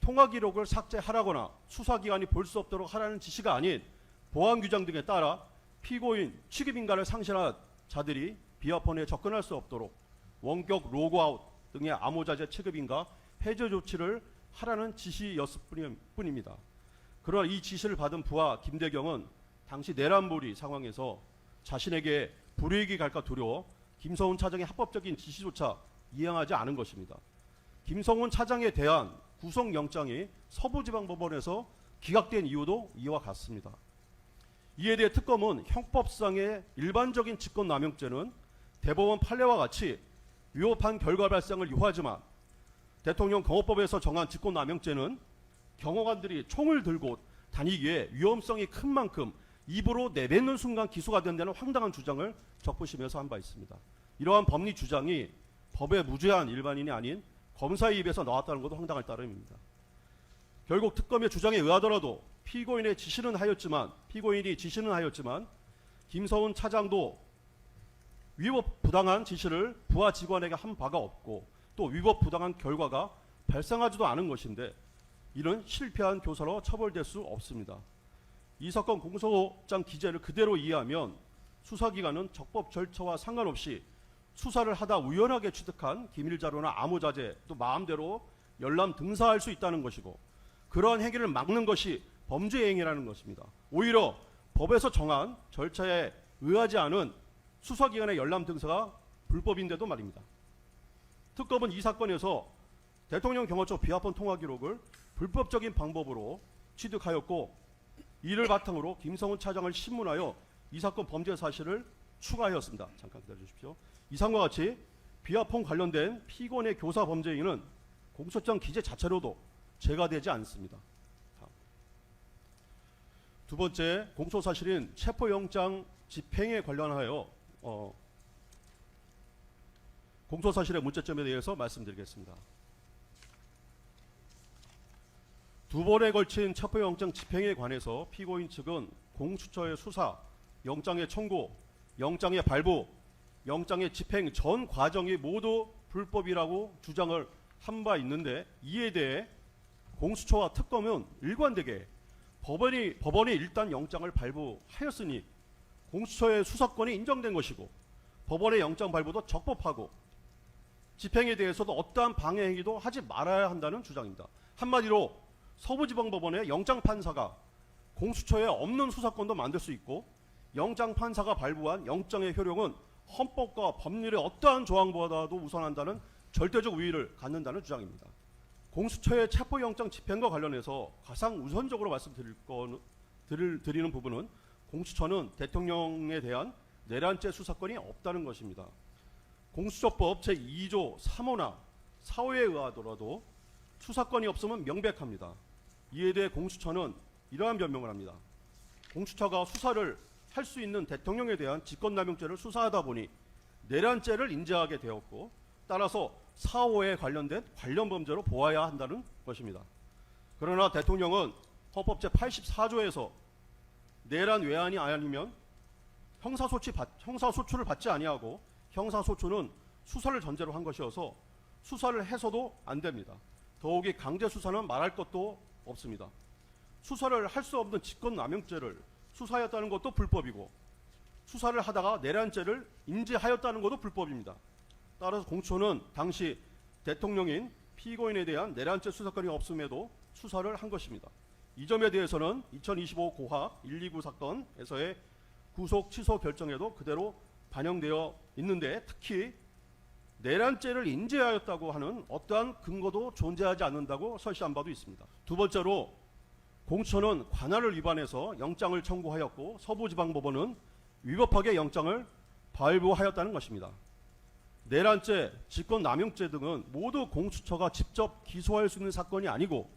통화 기록을 삭제하라거나 수사기관이 볼 수 없도록 하라는 지시가 아닌 보안 규정 등에 따라 피고인 취급 인가를 상실한 자들이 비아폰에 접근할 수 없도록 원격 로그아웃 등의 암호자재 취급 인가 해제 조치를 하라는 지시였을 뿐입니다. 그러나 이 지시를 받은 부하 김대경은 당시 내란몰이 상황에서 자신에게 불이익이 갈까 두려워 김성훈 차장의 합법적인 지시조차 이행하지 않은 것입니다. 김성훈 차장에 대한 구속영장이 서부지방법원에서 기각된 이유도 이와 같습니다. 이에 대해 특검은 형법상의 일반적인 직권남용죄는 대법원 판례와 같이 위법한 결과 발생을 유하지만 대통령 경호법에서 정한 직권남용죄는 경호관들이 총을 들고 다니기에 위험성이 큰 만큼 입으로 내뱉는 순간 기소가 된다는 황당한 주장을 적부심에서 한 바 있습니다. 이러한 법리 주장이 법에 무죄한 일반인이 아닌 검사의 입에서 나왔다는 것도 황당할 따름입니다. 결국 특검의 주장에 의하더라도 피고인이 지시는 하였지만 김성훈 차장도 위법 부당한 지시를 부하 직원에게 한 바가 없고 또 위법 부당한 결과가 발생하지도 않은 것인데 이는 실패한 교사로 처벌될 수 없습니다. 이 사건 공소장 기재를 그대로 이해하면 수사기관은 적법 절차와 상관없이 수사를 하다 우연하게 취득한 기밀자료나 암호자재 또 마음대로 열람 등사할 수 있다는 것이고 그러한 행위를 막는 것이 범죄 행위라는 것입니다. 오히려 법에서 정한 절차에 의하지 않은 수사기관의 열람 등사가 불법인데도 말입니다. 특검은 이 사건에서 대통령 경호처 비아폰 통화 기록을 불법적인 방법으로 취득하였고 이를 바탕으로 김성훈 차장을 신문하여 이 사건 범죄 사실을 추가하였습니다. 잠깐 기다려주십시오. 이상과 같이 비아폰 관련된 피고인의 교사 범죄 행위는 공소장 기재 자체로도 죄가 되지 않습니다. 두 번째 공소사실인 체포영장 집행에 관련하여 공소사실의 문제점에 대해서 말씀드리겠습니다. 두 번에 걸친 체포영장 집행에 관해서 피고인 측은 공수처의 수사, 영장의 청구, 영장의 발부, 영장의 집행 전 과정이 모두 불법이라고 주장을 한 바 있는데 이에 대해 공수처와 특검은 일관되게 법원이 일단 영장을 발부하였으니 공수처의 수사권이 인정된 것이고 법원의 영장 발부도 적법하고 집행에 대해서도 어떠한 방해 행위도 하지 말아야 한다는 주장입니다. 한마디로 서부지방법원의 영장판사가 공수처에 없는 수사권도 만들 수 있고 영장판사가 발부한 영장의 효력은 헌법과 법률의 어떠한 조항보다도 우선한다는 절대적 우위를 갖는다는 주장입니다. 공수처의 체포영장 집행과 관련해서 가장 우선적으로 드리는 부분은 공수처는 대통령에 대한 내란죄 수사권이 없다는 것입니다. 공수처법 제2조 3호나 4호에 의하더라도 수사권이 없으면 명백합니다. 이에 대해 공수처는 이러한 변명을 합니다. 공수처가 수사를 할 수 있는 대통령에 대한 직권남용죄를 수사하다 보니 내란죄를 인지하게 되었고 따라서 4호에 관련된 관련 범죄로 보아야 한다는 것입니다. 그러나 대통령은 헌법 제84조에서 내란 외환이 아니면 형사소추를 받지 아니하고 형사소추는 수사를 전제로 한 것이어서 수사를 해서도 안 됩니다. 더욱이 강제수사는 말할 것도 없습니다. 수사를 할 수 없는 직권남용죄를 수사하였다는 것도 불법이고 수사를 하다가 내란죄를 인지하였다는 것도 불법입니다. 따라서 공수처는 당시 대통령인 피고인에 대한 내란죄 수사권이 없음에도 수사를 한 것입니다. 이 점에 대해서는 2025 고학 129 사건에서의 구속 취소 결정에도 그대로 반영되어 있는데 특히 내란죄를 인지하였다고 하는 어떠한 근거도 존재하지 않는다고 설시한 바도 있습니다. 두 번째로 공수처는 관할을 위반해서 영장을 청구하였고 서부지방법원은 위법하게 영장을 발부하였다는 것입니다. 내란죄, 직권남용죄 등은 모두 공수처가 직접 기소할 수 있는 사건이 아니고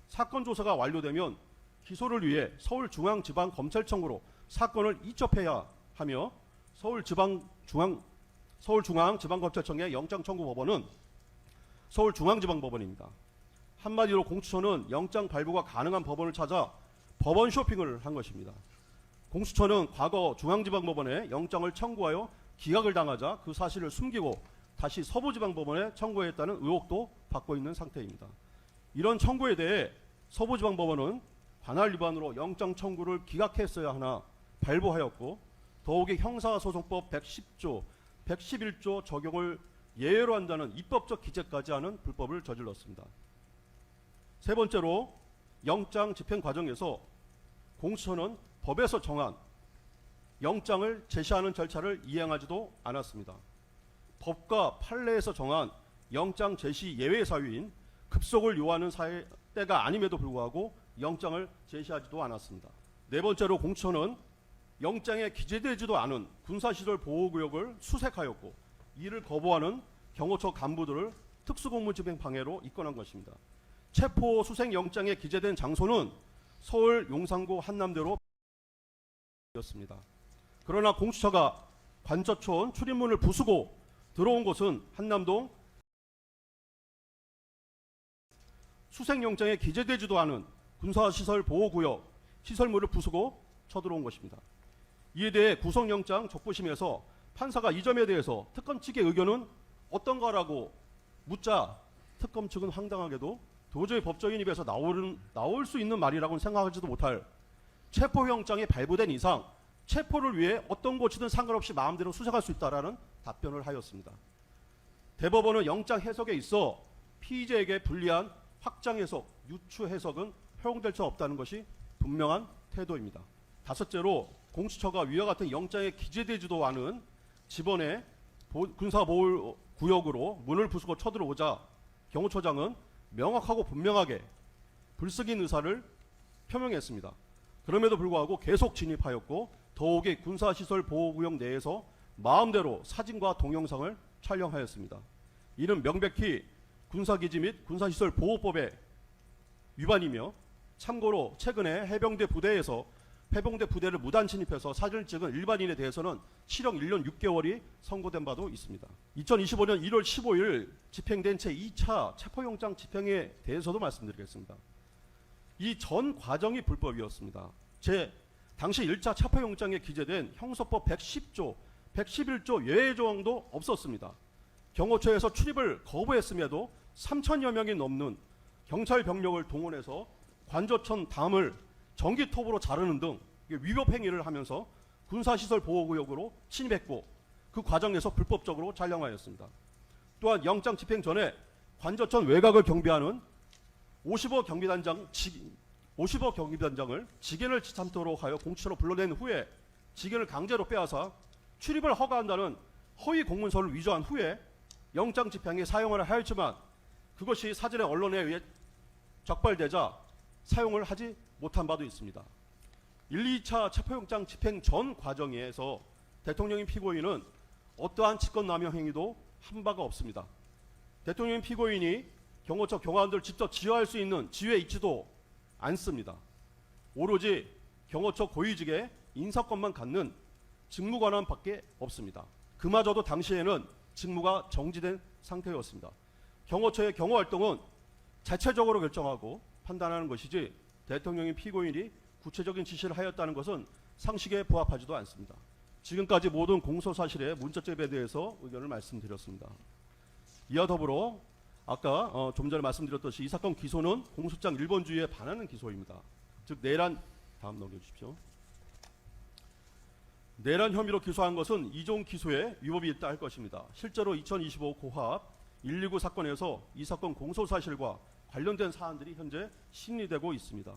사건 조사가 완료되면 기소를 위해 서울중앙지방검찰청으로 사건을 이첩해야 하며 서울중앙지방검찰청의 영장청구법원은 서울중앙지방법원입니다. 한마디로 공수처는 영장 발부가 가능한 법원을 찾아 법원 쇼핑을 한 것입니다. 공수처는 과거 중앙지방법원에 영장을 청구하여 기각을 당하자 그 사실을 숨기고 다시 서부지방법원에 청구했다는 의혹도 받고 있는 상태입니다. 이런 청구에 대해 서부지방법원은 관할 위반으로 영장 청구를 기각했어야 하나 발부하였고, 더욱이 형사소송법 110조, 111조 적용을 예외로 한다는 입법적 기재까지 하는 불법을 저질렀습니다. 세 번째로 영장 집행 과정에서 공수처는 법에서 정한 영장을 제시하는 절차를 이행하지도 않았습니다. 법과 판례에서 정한 영장 제시 예외 사유인 급속을 요하는 때가 아님에도 불구하고 영장을 제시하지도 않았습니다. 네 번째로 공수처는 영장에 기재되지도 않은 군사시설 보호구역을 수색하였고, 이를 거부하는 경호처 간부들을 특수공무집행 방해로 입건한 것입니다. 체포 수색 영장에 기재된 장소는 서울 용산구 한남대로 였습니다. 그러나 공수처가 관저촌 출입문을 부수고 들어온 곳은 한남동 수색영장에 기재되지도 않은 군사시설 보호구역 시설물을 부수고 쳐들어온 것입니다. 이에 대해 구속영장 적부심에서 판사가 이 점에 대해서 특검 측의 의견은 어떤가라고 묻자, 특검 측은 황당하게도 도저히 법적인 입에서 나올 수 있는 말이라고는 생각하지도 못할, 체포영장이 발부된 이상 체포를 위해 어떤 곳이든 상관없이 마음대로 수색할 수 있다라는 답변을 하였습니다. 대법원은 영장 해석에 있어 피의자에게 불리한 확장 해석, 유추 해석은 허용될 수 없다는 것이 분명한 태도입니다. 다섯째로 공수처가 위와 같은 영장에 기재되지도 않은 집원의 군사보호구역으로 문을 부수고 쳐들어오자 경호처장은 명확하고 분명하게 불승인 의사를 표명했습니다. 그럼에도 불구하고 계속 진입하였고, 더욱이 군사시설 보호구역 내에서 마음대로 사진과 동영상을 촬영하였습니다. 이는 명백히 군사기지 및 군사시설 보호법의 위반이며, 참고로 최근에 해병대 부대를 무단 침입해서 사진을 찍은 일반인에 대해서는 실형 1년 6개월이 선고된 바도 있습니다. 2025년 1월 15일 집행된 제2차 체포영장 집행에 대해서도 말씀드리겠습니다. 이 전 과정이 불법이었습니다. 당시 1차 체포영장에 기재된 형소법 110조, 111조 예외 조항도 없었습니다. 경호처에서 출입을 거부했음에도 3천여 명이 넘는 경찰 병력을 동원해서 관저천 담을 전기톱으로 자르는 등 위법 행위를 하면서 군사시설 보호구역으로 침입했고, 그 과정에서 불법적으로 촬영하였습니다. 또한 영장 집행 전에 관저천 외곽을 경비하는 50억 경비단장을 직연을 지참토록 하여 공수처로 불러낸 후에 직연을 강제로 빼앗아 출입을 허가한다는 허위 공문서를 위조한 후에 영장 집행에 사용을 하였지만, 그것이 사전에 언론에 의해 적발되자 사용을 하지 못한 바도 있습니다. 1, 2차 체포영장 집행 전 과정에서 대통령인 피고인은 어떠한 직권남용 행위도 한 바가 없습니다. 대통령인 피고인이 경호처 경호원들 직접 지휘할 수 있는 지휘에 있지도 않습니다. 오로지 경호처 고위직의 인사권만 갖는 직무관원밖에 없습니다. 그마저도 당시에는 직무가 정지된 상태였습니다. 경호처의 경호활동은 자체적으로 결정하고 판단하는 것이지, 대통령인 피고인이 구체적인 지시를 하였다는 것은 상식에 부합하지도 않습니다. 지금까지 모든 공소사실의 문자점에 대해서 의견을 말씀드렸습니다. 이와 더불어 아까 좀 전에 말씀드렸듯이 이 사건 기소는 공소장 1번주의에 반하는 기소입니다. 즉 내란, 다음 넘겨주십시오. 내란 혐의로 기소한 것은 이종 기소에 위법이 있다 할 것입니다. 실제로 2025 고합 129 사건에서 이 사건 공소사실과 관련된 사안들이 현재 심리되고 있습니다.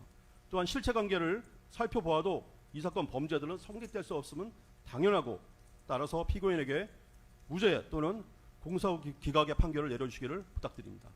또한 실체관계를 살펴보아도 이 사건 범죄들은 성립될 수 없음은 당연하고, 따라서 피고인에게 무죄 또는 공소기각의 판결을 내려주시기를 부탁드립니다.